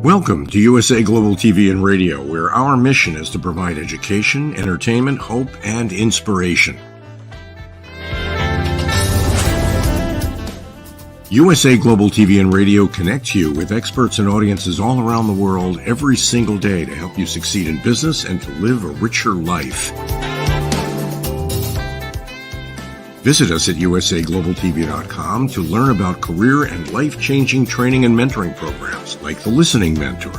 Welcome to USA Global TV and Radio, where our mission is to provide education, entertainment, hope, and inspiration. USA Global TV and Radio connects you with experts and audiences all around the world every single day to help you succeed in business and to live a richer life. Visit us at usaglobaltv.com to learn about career and life-changing training and mentoring programs like the Listening Mentor.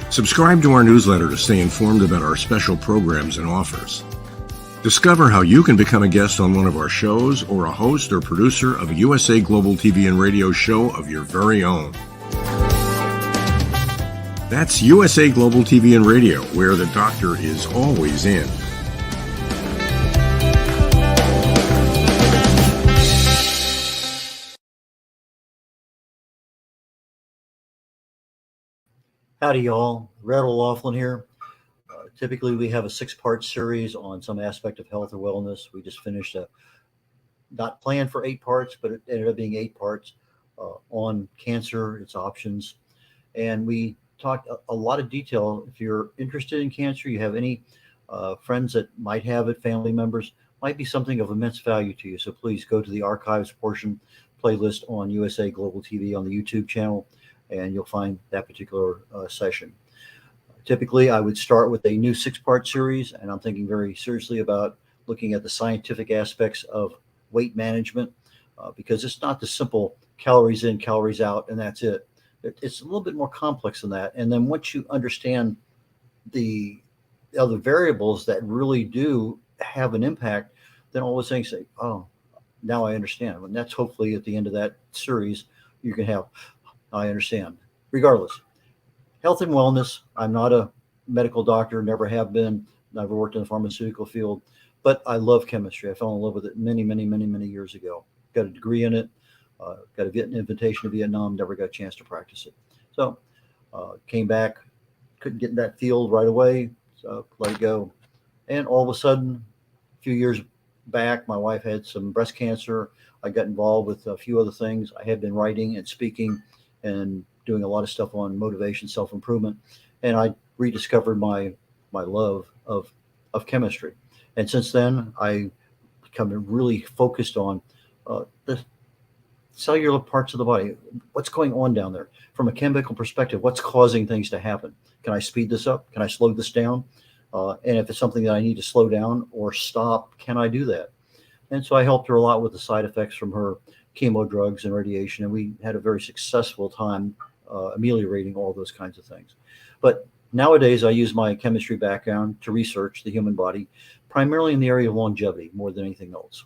Subscribe to our newsletter to stay informed about our special programs and offers. Discover how you can become a guest on one of our shows or a host or producer of a USA Global TV and Radio show of your very own. That's USA Global TV and Radio, where the doctor is always in. Howdy, y'all. red.olaughlin here. Typically, we have a 6-part series on some aspect of health or wellness. We just finished not planned for 8 parts, but it ended up being 8 parts on cancer, its options. And we talked a lot of detail. If you're interested in cancer, you have any friends that might have it, family members, might be something of immense value to you. So please go to the archives portion playlist on USA Global TV on the YouTube channel, and you'll find that particular session. Typically, I would start with a new 6-part series, and I'm thinking very seriously about looking at the scientific aspects of weight management, because it's not the simple calories in, calories out, and that's it. It's a little bit more complex than that. And then once you understand the other variables that really do have an impact, then all of a sudden you say, oh, now I understand. And that's hopefully at the end of that series, you can have, I understand. Regardless, health and wellness. I'm not a medical doctor, never have been, never worked in the pharmaceutical field, but I love chemistry. I fell in love with it many years ago. Got a degree in it, got an invitation to Vietnam, never got a chance to practice it. So came back, couldn't get in that field right away, so let it go. And all of a sudden, a few years back, my wife had some breast cancer. I got involved with a few other things. I had been writing and speaking and doing a lot of stuff on motivation, self-improvement. And I rediscovered my love of chemistry. And since then, I become really focused on the cellular parts of the body. What's going on down there? From a chemical perspective, what's causing things to happen? Can I speed this up? Can I slow this down? And if it's something that I need to slow down or stop, can I do that? And so I helped her a lot with the side effects from her chemo drugs and radiation. And we had a very successful time ameliorating all those kinds of things. But nowadays, I use my chemistry background to research the human body, primarily in the area of longevity more than anything else.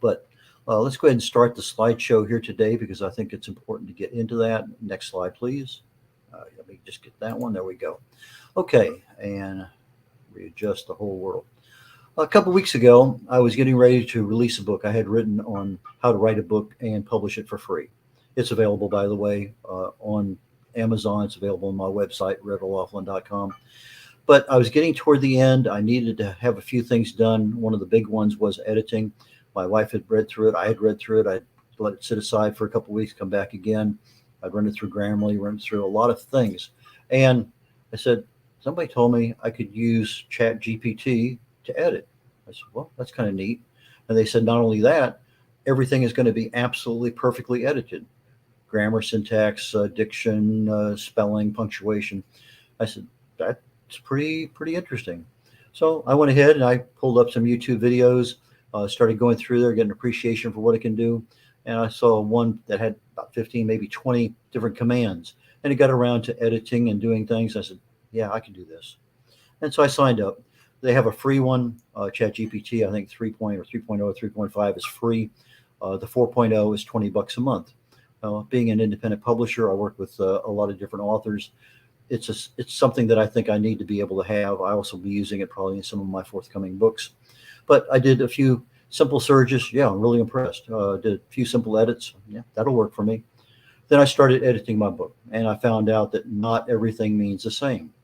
But let's go ahead and start the slideshow here today, because I think it's important to get into that. Next slide, please. Let me just get that one. There we go. Okay, and readjust the whole world. A couple weeks ago, I was getting ready to release a book I had written on how to write a book and publish it for free. It's available, by the way, on Amazon. It's available on my website, red.olaughlin.com. But I was getting toward the end. I needed to have a few things done. One of the big ones was editing. My wife had read through it. I had read through it. I'd let it sit aside for a couple of weeks, come back again. I'd run it through Grammarly, run it through a lot of things. And I said, somebody told me I could use ChatGPT to edit. I said, well, that's kind of neat. And they said, not only that, everything is going to be absolutely perfectly edited. Grammar, syntax, diction, spelling, punctuation. I said, that's pretty interesting. So I went ahead and I pulled up some YouTube videos, started going through there, getting appreciation for what it can do. And I saw one that had about 15, maybe 20 different commands. And it got around to editing and doing things. I said, yeah, I can do this. And so I signed up. They have a free one, ChatGPT, I think 3.0 or 3.0 or 3.5 is free. The 4.0 is $20 a month. Being an independent publisher, I work with a lot of different authors. It's something that I think I need to be able to have. I also be using it probably in some of my forthcoming books. But I did a few simple searches. Yeah, I'm really impressed. Did a few simple edits. Yeah, that'll work for me. Then I started editing my book, and I found out that not everything means the same.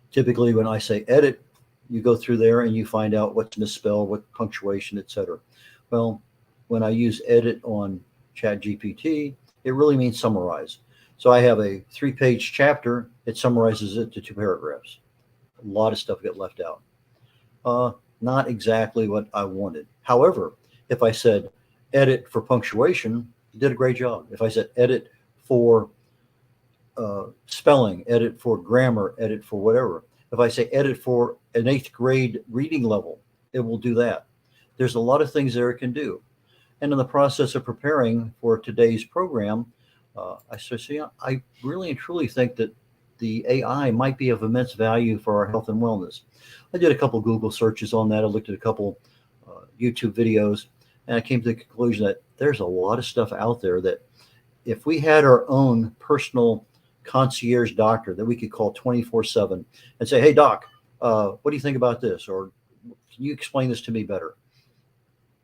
Typically, when I say edit, you go through there and you find out what's misspelled, what punctuation, etc. Well, when I use edit on ChatGPT, it really means summarize. So I have a 3-page chapter. It summarizes it to 2 paragraphs. A lot of stuff got left out. Not exactly what I wanted. However, if I said edit for punctuation, you did a great job. If I said edit for spelling, edit for grammar, edit for whatever. If I say edit for an 8th grade reading level, it will do that. There's a lot of things there it can do. And in the process of preparing for today's program, I said, see, I really and truly think that the AI might be of immense value for our health and wellness. I did a couple Google searches on that. I looked at a couple YouTube videos, and I came to the conclusion that there's a lot of stuff out there that if we had our own personal concierge doctor that we could call 24/7 and say, hey, doc, what do you think about this? Or can you explain this to me better?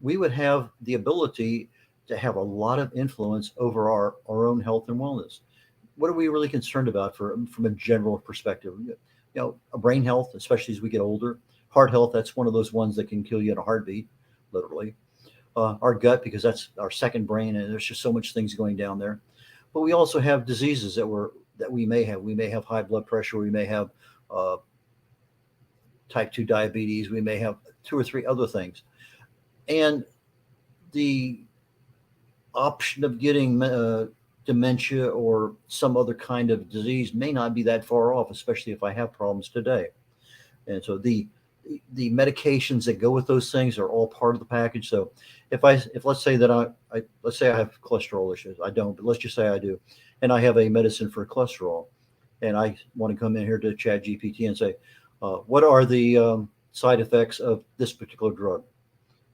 We would have the ability to have a lot of influence over our own health and wellness. What are we really concerned about from a general perspective? Brain health, especially as we get older. Heart health, that's one of those ones that can kill you in a heartbeat, literally. Our gut, because that's our second brain, and there's just so much things going down there. But we also have diseases that we may have. We may have high blood pressure. We may have type 2 diabetes. We may have 2 or 3 other things. And the option of getting dementia or some other kind of disease may not be that far off, especially if I have problems today. And so the medications that go with those things are all part of the package. So if let's say that let's say I have cholesterol issues, I don't, but let's just say I do, and I have a medicine for cholesterol, and I want to come in here to Chat GPT and say, what are the side effects of this particular drug?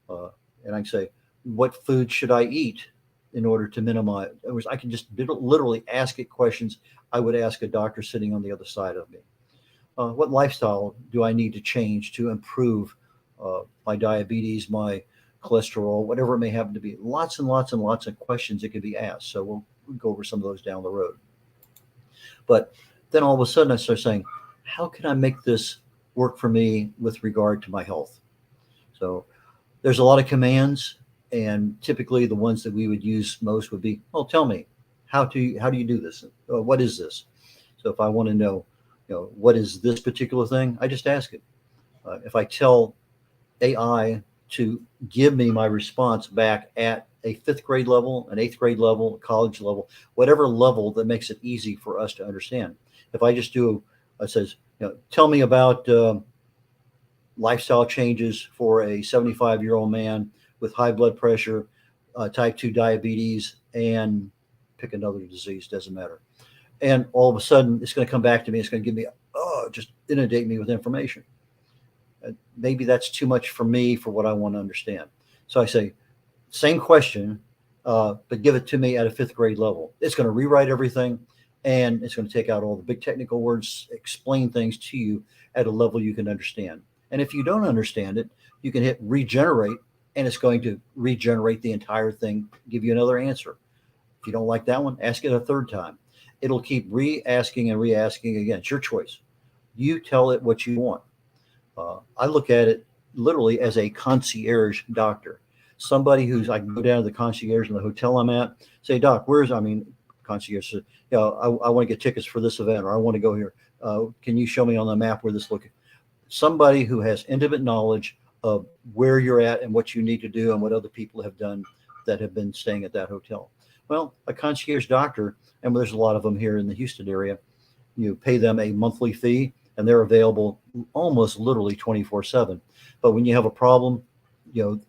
And I can say, what food should I eat in order to minimize? In other words, I can just literally ask it questions I would ask a doctor sitting on the other side of me. What lifestyle do I need to change to improve my diabetes, my cholesterol, whatever it may happen to be? Lots and lots and lots of questions that can be asked. So we'll go over some of those down the road. But then all of a sudden I start saying, how can I make this work for me with regard to my health? So there's a lot of commands, and typically the ones that we would use most would be, well, tell me, how do you do this? What is this? So if I want to know, what is this particular thing? I just ask it. If I tell AI to give me my response back at a 5th grade level, an 8th grade level, college level, whatever level that makes it easy for us to understand. If I just do, it says, tell me about lifestyle changes for a 75-year-old man with high blood pressure, type 2 diabetes, and pick another disease, doesn't matter. And all of a sudden, it's going to come back to me. It's going to give me, just inundate me with information. Maybe that's too much for me for what I want to understand. So I say, same question, but give it to me at a 5th grade level. It's going to rewrite everything, and it's going to take out all the big technical words, explain things to you at a level you can understand. And if you don't understand it, you can hit regenerate, and it's going to regenerate the entire thing, give you another answer. If you don't like that one, ask it a 3rd time. It'll keep re-asking and re-asking again. It's your choice. You tell it what you want. I look at it literally as a concierge doctor. Somebody I can go down to the concierge in the hotel I'm at, say, doc, concierge says, I want to get tickets for this event, or I want to go here. Can you show me on the map where this looking? Somebody who has intimate knowledge of where you're at and what you need to do and what other people have done that have been staying at that hotel. Well, a concierge doctor, and there's a lot of them here in the Houston area, you pay them a monthly fee, and they're available almost literally 24/7. But when you have a problem,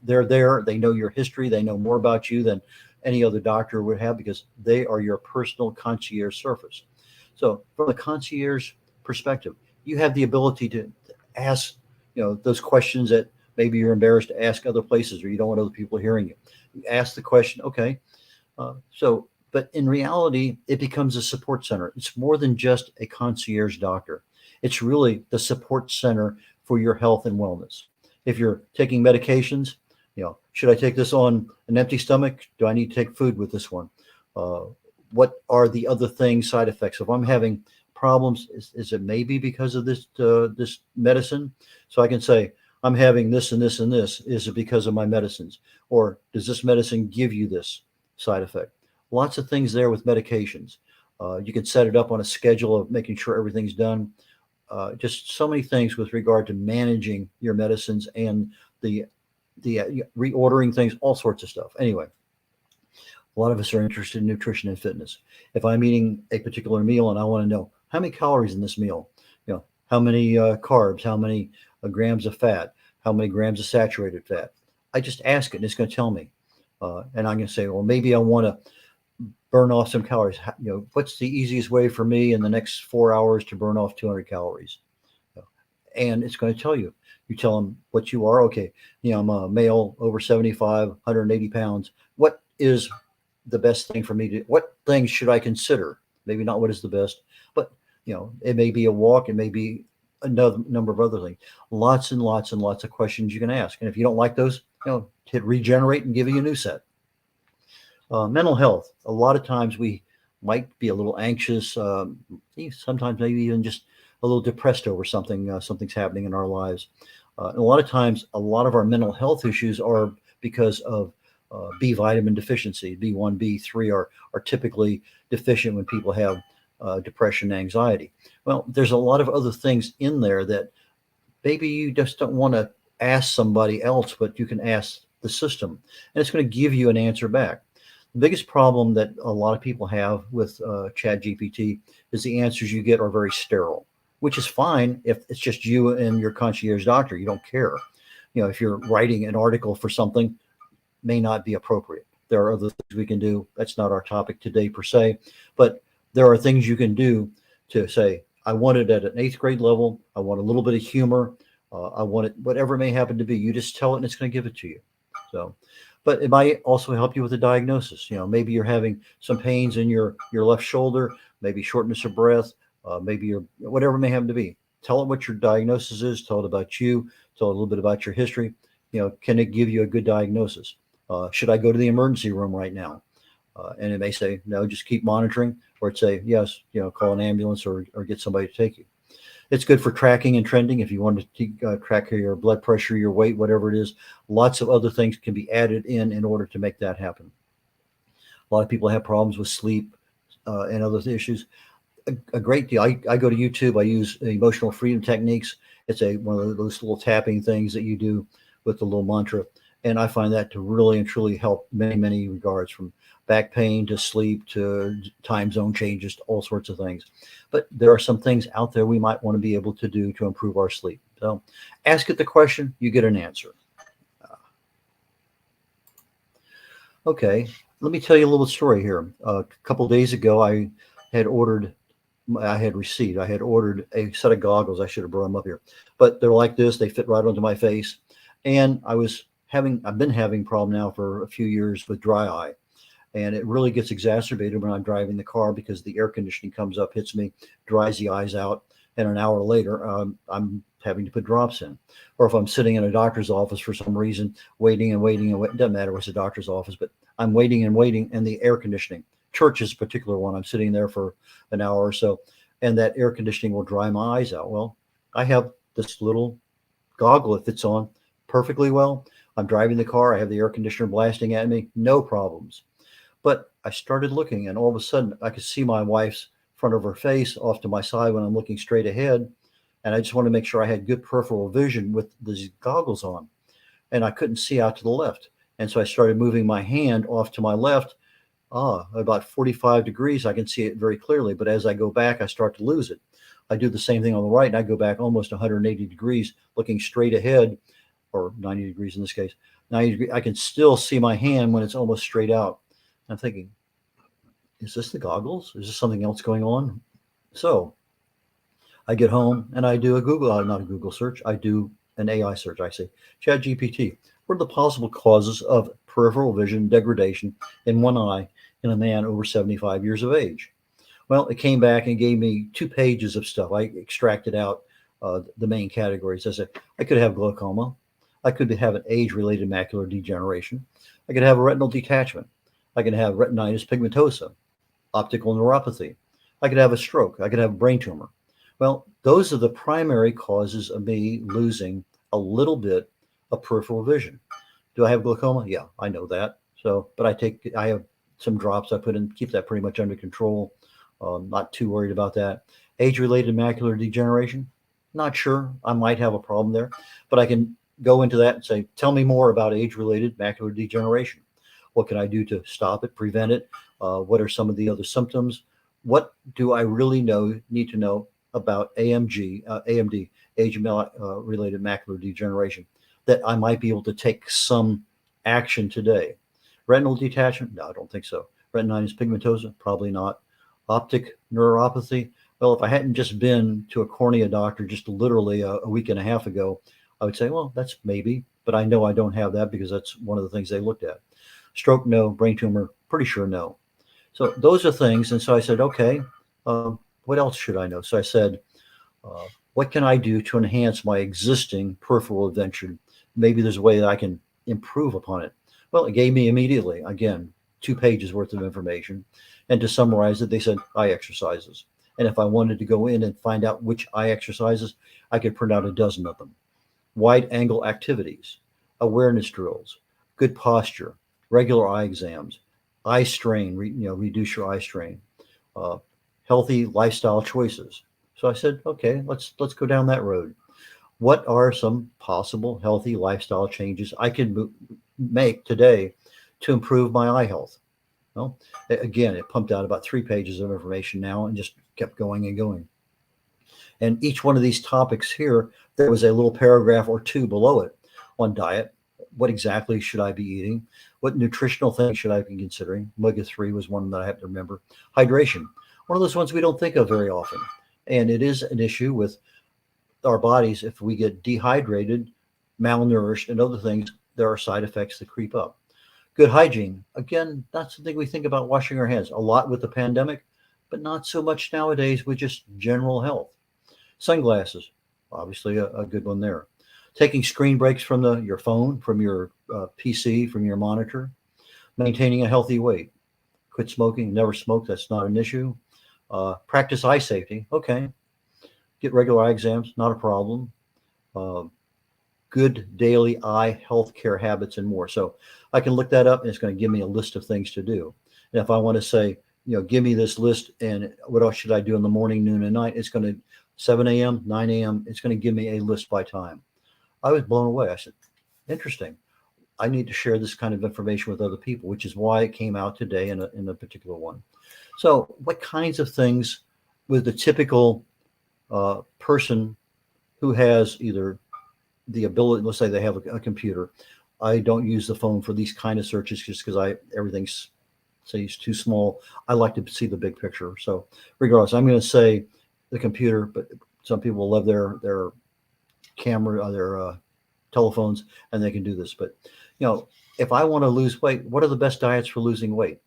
they're there. They know your history. They know more about you than any other doctor would have, because they are your personal concierge service. So from a concierge perspective, you have the ability to ask, those questions that maybe you're embarrassed to ask other places, or you don't want other people hearing you. You ask the question, okay. But in reality, it becomes a support center. It's more than just a concierge doctor. It's really the support center for your health and wellness. If you're taking medications, should I take this on an empty stomach? Do I need to take food with this one? What are the other things, side effects? If I'm having problems, is it maybe because of this medicine? So I can say, I'm having this and this and this. Is it because of my medicines? Or does this medicine give you this side effect? Lots of things there with medications. You can set it up on a schedule of making sure everything's done. Just so many things with regard to managing your medicines and the reordering things, all sorts of stuff. Anyway, a lot of us are interested in nutrition and fitness. If I'm eating a particular meal and I want to know how many calories in this meal, how many carbs, how many grams of fat, how many grams of saturated fat, I just ask it and it's going to tell me. And I'm going to say, well, maybe I want to burn off some calories. What's the easiest way for me in the next 4 hours to burn off 200 calories? And it's going to tell you. You tell them what you are. Okay, I'm a male over 75, 180 pounds. What is the best thing for me to? What things should I consider? Maybe not what is the best, but it may be a walk. It may be another number of other things. Lots and lots and lots of questions you can ask. And if you don't like those, hit regenerate and give you a new set. Mental health. A lot of times we might be a little anxious. Sometimes maybe even just a little depressed over something. Something's happening in our lives. And a lot of times, a lot of our mental health issues are because of B vitamin deficiency. B1, B3 are typically deficient when people have depression and anxiety. Well, there's a lot of other things in there that maybe you just don't want to ask somebody else, but you can ask the system, and it's going to give you an answer back. The biggest problem that a lot of people have with ChatGPT is the answers you get are very sterile, which is fine if it's just you and your concierge doctor. You don't care. If you're writing an article for something, may not be appropriate. There are other things we can do. That's not our topic today per se, but there are things you can do to say, I want it at an 8th grade level. I want a little bit of humor. I want it, whatever it may happen to be. You just tell it and it's going to give it to you. So, but it might also help you with a diagnosis. Maybe you're having some pains in your left shoulder, maybe shortness of breath, maybe whatever it may happen to be. Tell it what your diagnosis is. Tell it about you. Tell it a little bit about your history. Can it give you a good diagnosis? Should I go to the emergency room right now? And it may say, no, just keep monitoring, or it say, yes, call an ambulance or get somebody to take you. It's good for tracking and trending. If you want to track your blood pressure, your weight, whatever it is, lots of other things can be added in order to make that happen. A lot of people have problems with sleep and other issues. A great deal. I go to YouTube. I use emotional freedom techniques. It's one of those little tapping things that you do with the little mantra. And I find that to really and truly help many, many regards, from back pain to sleep to time zone changes to all sorts of things. But there are some things out there we might want to be able to do to improve our sleep. So ask it the question, you get an answer. Okay, let me tell you a little story here. A couple of days ago, I had ordered a set of goggles. I should have brought them up here, but they're like this. They fit right onto my face. And I've been having a problem now for a few years with dry eye. And it really gets exacerbated when I'm driving the car because the air conditioning comes up, hits me, dries the eyes out. And an hour later, I'm having to put drops in. Or if I'm sitting in a doctor's office for some reason, waiting and waiting and waiting, it doesn't matter what's a doctor's office, but I'm waiting and waiting, and the air conditioning, church is a particular one, I'm sitting there for an hour or so, and that air conditioning will dry my eyes out. Well, I have this little goggle that fits on perfectly well. I'm driving the car. I have the air conditioner blasting at me. No problems. But I started looking, and all of a sudden I could see my wife's front of her face off to my side when I'm looking straight ahead. And I just wanted to make sure I had good peripheral vision with these goggles on. And I couldn't see out to the left. And so I started moving my hand off to my left. About 45 degrees, I can see it very clearly. But as I go back, I start to lose it. I do the same thing on the right, and I go back almost 180 degrees, looking straight ahead, or 90 degrees in this case. 90 degrees, I can still see my hand when it's almost straight out. I'm thinking, is this the goggles? Is this something else going on? So I get home and I do not a Google search. I do an AI search. I say, ChatGPT, what are the possible causes of peripheral vision degradation in one eye in a man over 75 years of age? Well, it came back and gave me 2 pages of stuff. I extracted out the main categories. I said, I could have glaucoma. I could have an age-related macular degeneration. I could have a retinal detachment. I can have retinitis pigmentosa, optical neuropathy. I could have a stroke. I could have a brain tumor. Well, those are the primary causes of me losing a little bit of peripheral vision. Do I have glaucoma? Yeah, I know that. So, but I have some drops I put in, keep that pretty much under control. Not too worried about that. Age-related macular degeneration, not sure. I might have a problem there, but I can go into that and say, tell me more about age-related macular degeneration. What can I do to stop it, prevent it? What are some of the other symptoms? What do I really need to know about AMD, age-related macular degeneration, that I might be able to take some action today? Retinal detachment? No, I don't think so. Retinitis pigmentosa? Probably not. Optic neuropathy? Well, if I hadn't just been to a cornea doctor just literally a week and a half ago, I would say, well, that's maybe, but I know I don't have that because that's one of the things they looked at. Stroke, no. Brain tumor, pretty sure no. So those are things. And so I said, okay, what else should I know? So I said, what can I do to enhance my existing peripheral vision? Maybe there's a way that I can improve upon it. Well, it gave me immediately, again, 2 pages worth of information. And to summarize it, they said eye exercises. And if I wanted to go in and find out which eye exercises, I could print out a dozen of them. Wide angle activities, awareness drills, good posture, regular eye exams, eye strain, reduce your eye strain, healthy lifestyle choices. So I said, okay, let's go down that road. What are some possible healthy lifestyle changes I can make today to improve my eye health? Well, again, it pumped out about 3 pages of information now and just kept going and going. And each one of these topics here, there was a little paragraph or 2 below it on diet. What exactly should I be eating? What nutritional things should I be considering? Omega-3 was one that I have to remember. Hydration, one of those ones we don't think of very often. And it is an issue with our bodies. If we get dehydrated, malnourished, and other things, there are side effects that creep up. Good hygiene, again, that's something we think about, washing our hands a lot with the pandemic, but not so much nowadays with just general health. Sunglasses, obviously a good one there. Taking screen breaks from your phone, from your PC, from your monitor. Maintaining a healthy weight. Quit smoking, never smoke, that's not an issue. Practice eye safety, okay. Get regular eye exams, not a problem. Good daily eye health care habits and more. So I can look that up and it's going to give me a list of things to do. And if I want to say, give me this list and what else should I do in the morning, noon, and night, it's going to 7 a.m., 9 a.m., it's going to give me a list by time. I was blown away. I said, interesting. I need to share this kind of information with other people, which is why it came out today in a particular one. So what kinds of things with the typical person who has either the ability, let's say they have a computer. I don't use the phone for these kind of searches just because everything's too small. I like to see the big picture. So regardless, I'm going to say the computer, but some people love their camera, their telephones, and they can do this. But if I want to lose weight, what are the best diets for losing weight?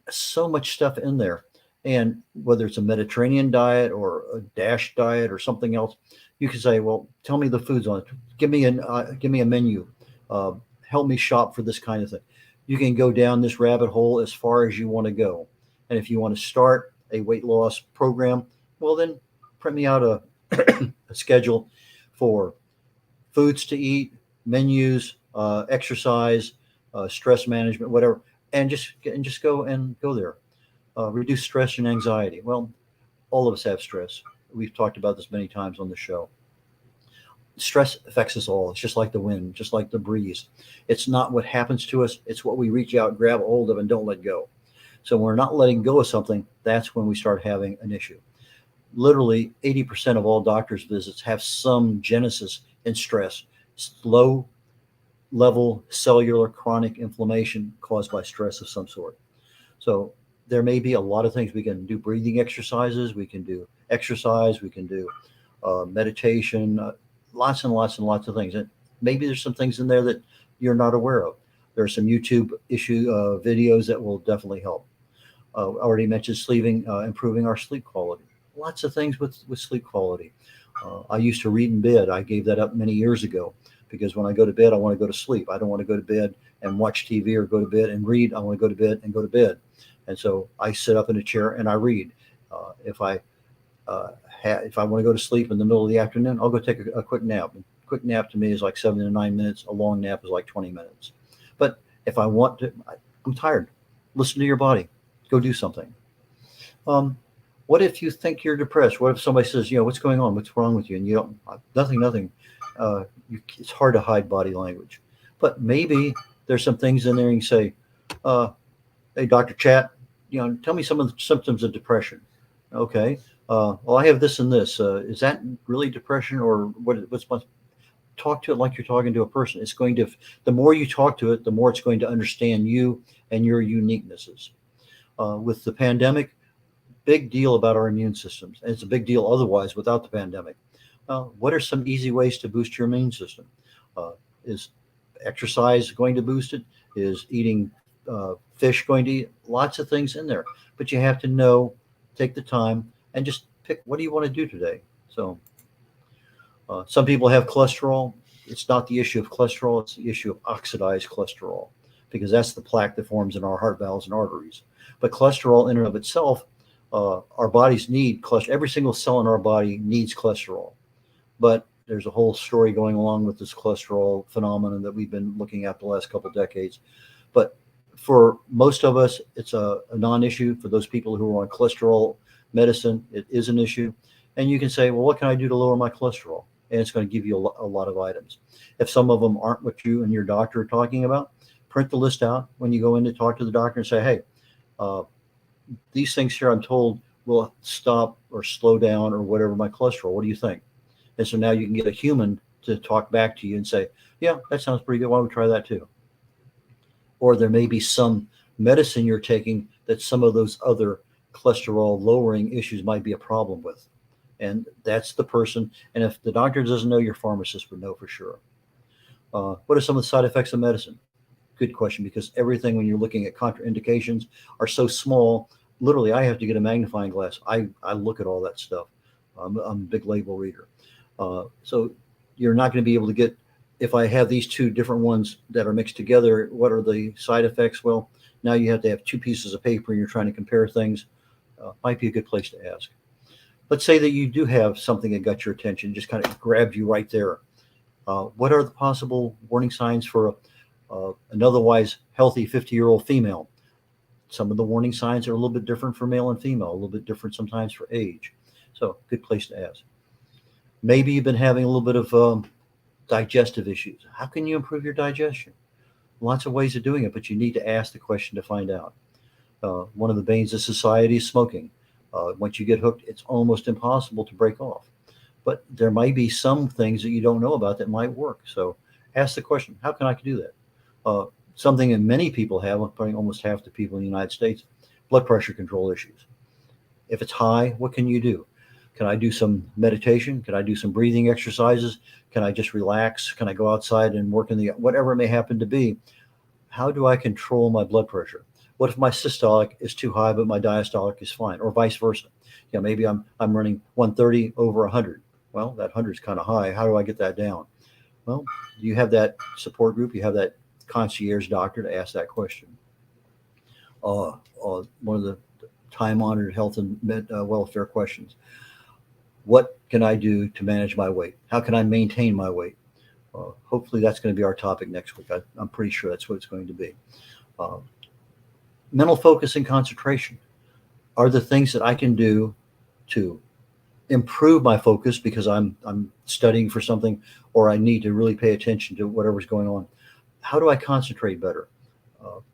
So much stuff in there. And whether it's a Mediterranean diet or a DASH diet or something else, you can say, well, tell me the foods on it. Give me a menu. Help me shop for this kind of thing. You can go down this rabbit hole as far as you want to go. And if you want to start a weight loss program, well, then print me out a schedule for foods to eat, menus, exercise, stress management, whatever, and just go there. Reduce stress and anxiety. Well, all of us have stress. We've talked about this many times on the show. Stress affects us all. It's just like the wind, just like the breeze. It's not what happens to us. It's what we reach out, grab a hold of, and don't let go. So when we're not letting go of something, that's when we start having an issue. Literally 80% of all doctor's visits have some genesis in stress. Low level cellular chronic inflammation caused by stress of some sort. So there may be a lot of things. We can do breathing exercises. We can do exercise. We can do meditation, lots and lots and lots of things. And maybe there's some things in there that you're not aware of. There are some YouTube videos that will definitely help. I already mentioned sleeping, improving our sleep quality. Lots of things with sleep quality. I used to read in bed. I gave that up many years ago because when I go to bed, I want to go to sleep. I don't want to go to bed and watch TV or go to bed and read. I want to go to bed and go to bed. And so I sit up in a chair and I read. If I want to go to sleep in the middle of the afternoon, I'll go take a quick nap. A quick nap to me is like 7 to 9 minutes. A long nap is like 20 minutes. But if I want to, I'm tired. Listen to your body. Go do something. Um, what if you think you're depressed? What if somebody says, what's going on? What's wrong with you? And you don't, nothing, nothing. It's hard to hide body language. But maybe there's some things in there you can say, uh, hey, Dr. Chat, tell me some of the symptoms of depression. Okay. Well, I have this and this. Is that really depression, or what's my, talk to it like you're talking to a person. It's going to, the more you talk to it, the more it's going to understand you and your uniquenesses. With the pandemic, big deal about our immune systems. And it's a big deal otherwise without the pandemic. What are some easy ways to boost your immune system? Is exercise going to boost it? Is eating fish going to eat? Lots of things in there. But you have to know, take the time, and just pick, what do you want to do today? So some people have cholesterol. It's not the issue of cholesterol, it's the issue of oxidized cholesterol, because that's the plaque that forms in our heart valves and arteries. But cholesterol in and of itself, our bodies need cholesterol. Every single cell in our body needs cholesterol. But there's a whole story going along with this cholesterol phenomenon that we've been looking at the last couple of decades. But for most of us, it's a non-issue. For those people who are on cholesterol medicine, it is an issue. And you can say, well, what can I do to lower my cholesterol? And it's going to give you a lot of items. If some of them aren't what you and your doctor are talking about, print the list out when you go in to talk to the doctor and say, hey, these things here I'm told will stop or slow down or whatever my cholesterol. What do you think? And so now you can get a human to talk back to you and say, yeah, that sounds pretty good. Why don't we try that too? Or there may be some medicine you're taking that some of those other cholesterol lowering issues might be a problem with. And that's the person. And if the doctor doesn't know, your pharmacist would know for sure. What are some of the side effects of medicine? Good question, because everything when you're looking at contraindications are so small. Literally, I have to get a magnifying glass. I look at all that stuff. I'm a big label reader. So you're not going to be able to get, if I have these two different ones that are mixed together, what are the side effects? Well, now you have to have two pieces of paper and you're trying to compare things. Might be a good place to ask. Let's say that you do have something that got your attention, just kind of grabbed you right there. What are the possible warning signs for an otherwise healthy 50-year-old female? Some of the warning signs are a little bit different for male and female, a little bit different sometimes for age. So good place to ask. Maybe you've been having a little bit of digestive issues. How can you improve your digestion? Lots of ways of doing it, but you need to ask the question to find out. One of the banes of society is smoking. Once you get hooked, it's almost impossible to break off. But there might be some things that you don't know about that might work. So ask the question, how can I do that? Something that many people have, probably almost half the people in the United States, blood pressure control issues. If it's high, what can you do? Can I do some meditation? Can I do some breathing exercises? Can I just relax? Can I go outside and work in the, whatever it may happen to be? How do I control my blood pressure? What if my systolic is too high, but my diastolic is fine, or vice versa? Maybe I'm running 130 over 100. Well, that 100 is kind of high. How do I get that down? Well, you have that support group. You have that concierge doctor to ask that question. One of the time-honored health and welfare questions. What can I do to manage my weight? How can I maintain my weight? Hopefully that's going to be our topic next week. I'm pretty sure that's what it's going to be. Mental focus and concentration are the things that I can do to improve my focus because I'm studying for something, or I need to really pay attention to whatever's going on. How do I concentrate better?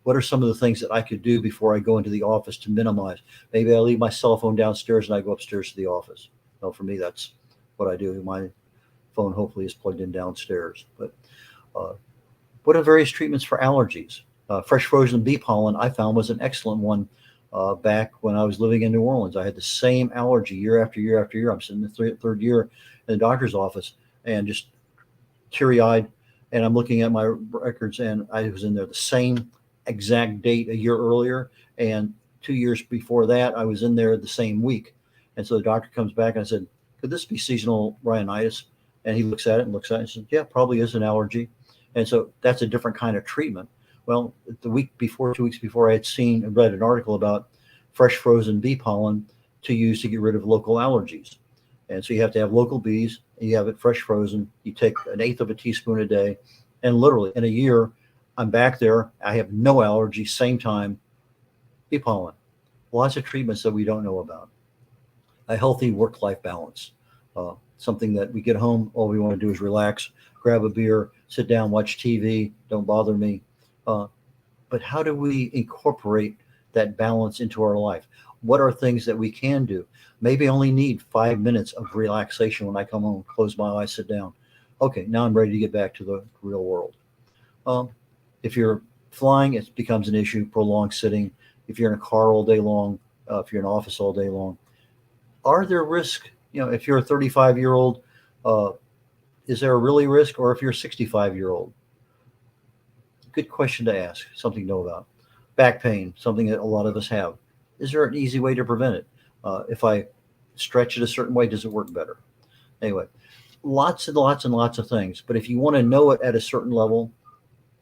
What are some of the things that I could do before I go into the office to minimize? Maybe I leave my cell phone downstairs and I go upstairs to the office. Well, for me, that's what I do. My phone hopefully is plugged in downstairs. But what are various treatments for allergies? Fresh frozen bee pollen I found was an excellent one back when I was living in New Orleans. I had the same allergy year after year after year. I'm sitting in the third year in the doctor's office and just teary-eyed. And I'm looking at my records, and I was in there the same exact date a year earlier. And 2 years before that, I was in there the same week. And so the doctor comes back and I said, could this be seasonal rhinitis? And he looks at it and says, yeah, probably is an allergy. And so that's a different kind of treatment. Well, the week before, 2 weeks before, I had read an article about fresh frozen bee pollen to use to get rid of local allergies. And so you have to have local bees, and you have it fresh frozen. You take 1/8 of a teaspoon a day, and literally in a year, I'm back there. I have no allergy, same time, bee pollen. lots of treatments that we don't know about. A healthy work-life balance, something that we get home, all we want to do is relax, grab a beer, sit down, watch TV, don't bother me. Uh, but how do we incorporate that balance into our life? What are things that we can do? Maybe I only need 5 minutes of relaxation when I come home, close my eyes, sit down. Okay, now I'm ready to get back to the real world. Um, if you're flying, it becomes an issue, prolonged sitting. If you're in a car all day long, if you're in an office all day long, are there risks? If you're a 35-year-old, uh, is there a really risk? Or if you're a 65-year-old, good question to ask, something to know about. Back pain, something that a lot of us have. Is there an easy way to prevent it? If I stretch it a certain way, does it work better? Anyway, lots and lots and lots of things. But if you want to know it at a certain level,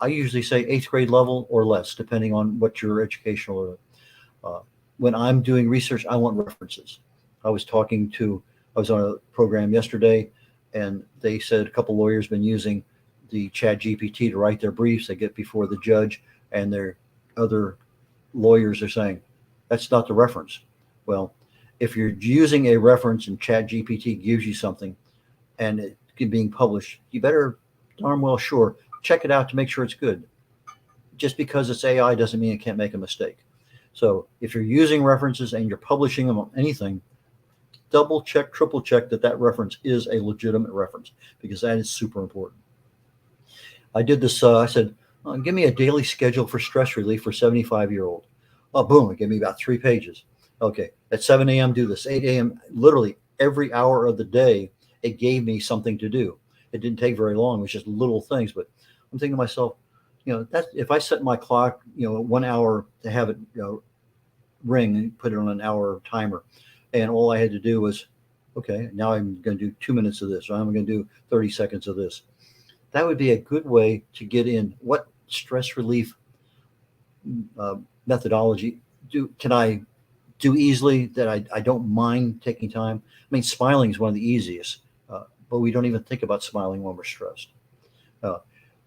I usually say eighth grade level or less, depending on what your educational. Uh, when I'm doing research, I want references. I was on a program yesterday, and they said a couple lawyers been using the Chat GPT to write their briefs. They get before the judge, and their other lawyers are saying that's not the reference. Well, if you're using a reference and Chat GPT gives you something and it being published, you better darn well sure check it out to make sure it's good. Just because it's AI doesn't mean it can't make a mistake. So if you're using references and you're publishing them on anything, double check, triple check that reference is a legitimate reference, because that is super important. I did this. I said, give me a daily schedule for stress relief for 75-year-old. Oh, boom! It gave me about 3 pages. Okay, at 7 a.m. do this. 8 a.m. Literally every hour of the day, it gave me something to do. It didn't take very long. It was just little things. But I'm thinking to myself, that if I set my clock, 1 hour to have it, ring and put it on an hour timer, and all I had to do was, okay, now I'm going to do 2 minutes of this, or I'm going to do 30 seconds of this. That would be a good way to get in what stress relief methodology can I do easily that I don't mind taking time. I mean, smiling is one of the easiest, but we don't even think about smiling when we're stressed. Uh,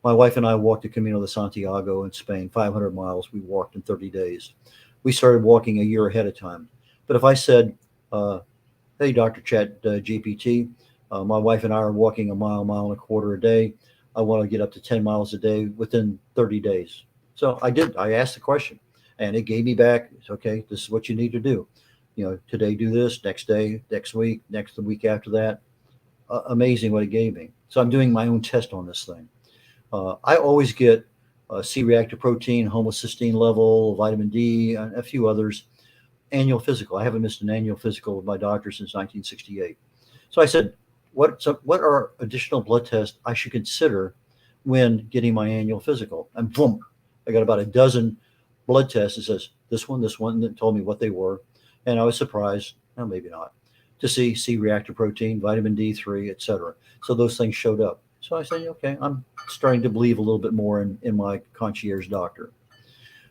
my wife and I walked the Camino de Santiago in Spain, 500 miles. We walked in 30 days. We started walking a year ahead of time. But if I said, hey, Dr. Chat GPT, my wife and I are walking a mile, mile and a quarter a day. I want to get up to 10 miles a day within 30 days. So I did. I asked the question, and it gave me back, it's okay, this is what you need to do. Today do this, next day, next week, next the week after that. Amazing what it gave me. So I'm doing my own test on this thing. I always get C-reactive protein, homocysteine level, vitamin D, and a few others. Annual physical. I haven't missed an annual physical with my doctor since 1968. So I said, what are additional blood tests I should consider when getting my annual physical? And boom, I got about a dozen blood tests. It says this one, and it told me what they were. And I was surprised, well, maybe not, to see C-reactive protein, vitamin D3, etc. So those things showed up. So I said, okay, I'm starting to believe a little bit more in my concierge doctor.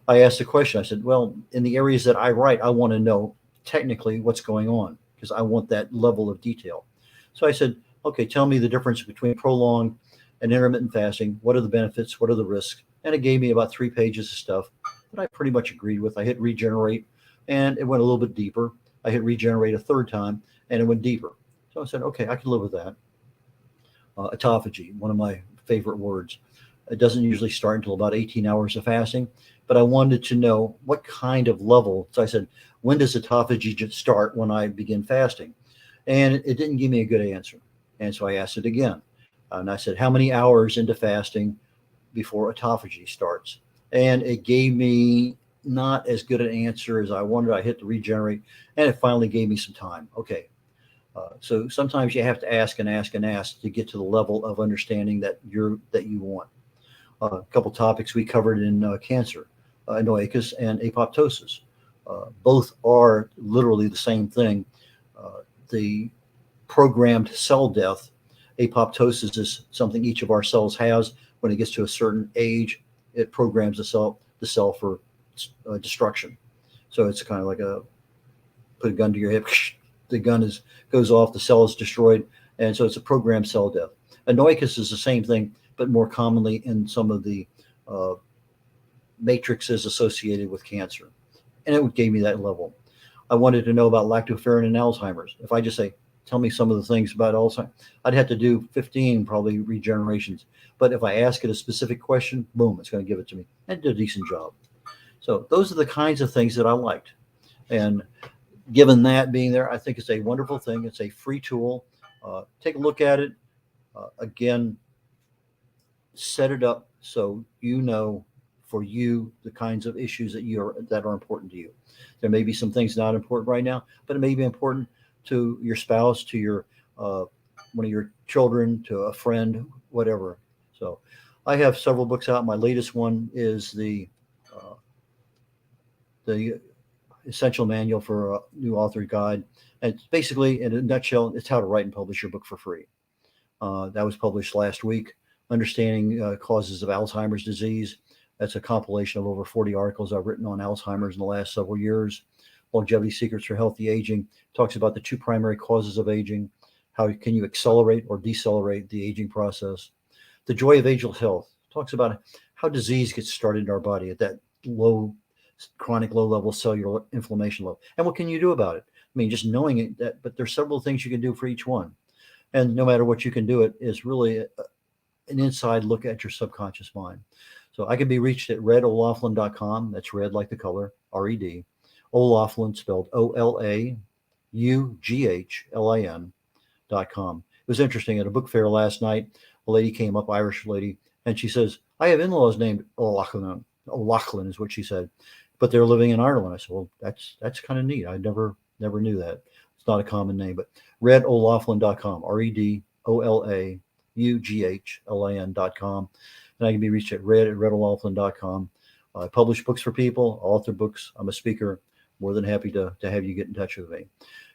I asked the question. I said, well, in the areas that I write, I want to know technically what's going on, because I want that level of detail. So I said, okay, tell me the difference between prolonged and intermittent fasting. What are the benefits? What are the risks? And it gave me about 3 pages of stuff that I pretty much agreed with. I hit regenerate, and it went a little bit deeper. I hit regenerate a third time, and it went deeper. So I said, okay, I can live with that. Autophagy, one of my favorite words. It doesn't usually start until about 18 hours of fasting, but I wanted to know what kind of level. So I said, when does autophagy start when I begin fasting? And it didn't give me a good answer. And so I asked it again. And I said, how many hours into fasting before autophagy starts? And it gave me not as good an answer as I wanted. I hit the regenerate, and it finally gave me some time. Okay. So sometimes you have to ask and ask and ask to get to the level of understanding that you want. A couple topics we covered in cancer, anoicus and apoptosis. Both are literally the same thing. The programmed cell death, apoptosis, is something each of our cells has. When it gets to a certain age, it programs the cell for destruction. So it's kind of like put a gun to your hip, the gun goes off, the cell is destroyed, and so it's a programmed cell death. Anoicus is the same thing, but more commonly in some of the matrices associated with cancer. and it gave me that level. I wanted to know about lactoferrin and Alzheimer's. If I just say, tell me some of the things about Alzheimer's, I'd have to do 15 probably regenerations. But if I ask it a specific question, boom, it's going to give it to me and do a decent job. So those are the kinds of things that I liked. And given that being there, I think it's a wonderful thing. It's a free tool. Take a look at it. Again, set it up so you know for you the kinds of issues that are important to you. There may be some things not important right now, but it may be important to your spouse, to your one of your children, to a friend, whatever. So I have several books out. My latest one is the Essential Manual for a New Author Guide. And it's basically, in a nutshell, it's how to write and publish your book for free. That was published last week. Understanding Causes of Alzheimer's Disease. That's a compilation of over 40 articles I've written on Alzheimer's in the last several years. Longevity Secrets for Healthy Aging talks about the two primary causes of aging. How can you accelerate or decelerate the aging process? The Joy of Ageless Health talks about how disease gets started in our body at that chronic low level cellular inflammation level. And what can you do about it? I mean, just knowing it, but there's several things you can do for each one. And no matter what you can do, it is really an inside look at your subconscious mind. So I can be reached at red.olaughlin.com. That's red like the color, R-E-D. O'Laughlin spelled OLAUGHLIN.com. It was interesting. At a book fair last night, a lady came up, Irish lady, and she says, I have in-laws named O'Laughlin. O'Laughlin is what she said, but they're living in Ireland. I said, well, that's kind of neat. I never knew that. It's not a common name, but red.olaughlin.com, REDOLAUGHLIN.com. And I can be reached at red@o'laughlin.com. I publish books for people, author books. I'm a speaker. More than happy to have you get in touch with me.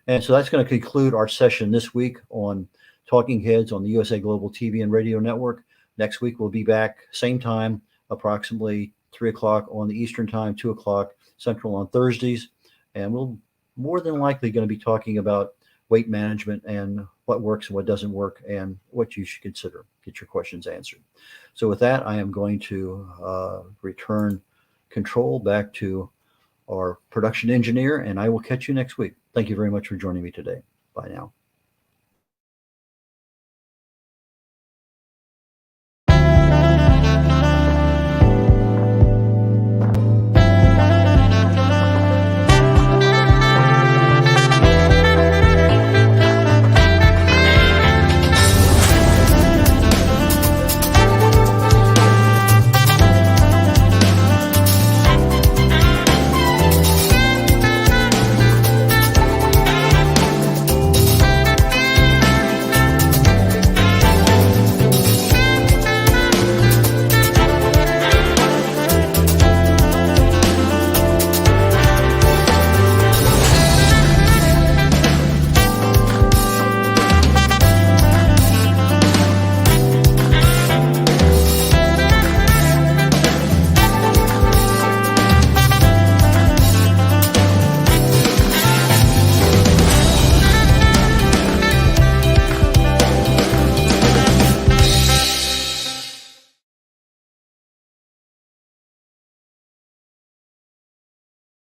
And so that's going to conclude our session this week on Talking Heads on the USA Global TV and Radio Network. Next week, we'll be back, same time, approximately 3 o'clock on the Eastern Time, 2 o'clock Central on Thursdays. And we'll more than likely going to be talking about weight management and what works and what doesn't work and what you should consider. Get your questions answered. So with that, I am going to return control back to our production engineer, and I will catch you next week. Thank you very much for joining me today. Bye now.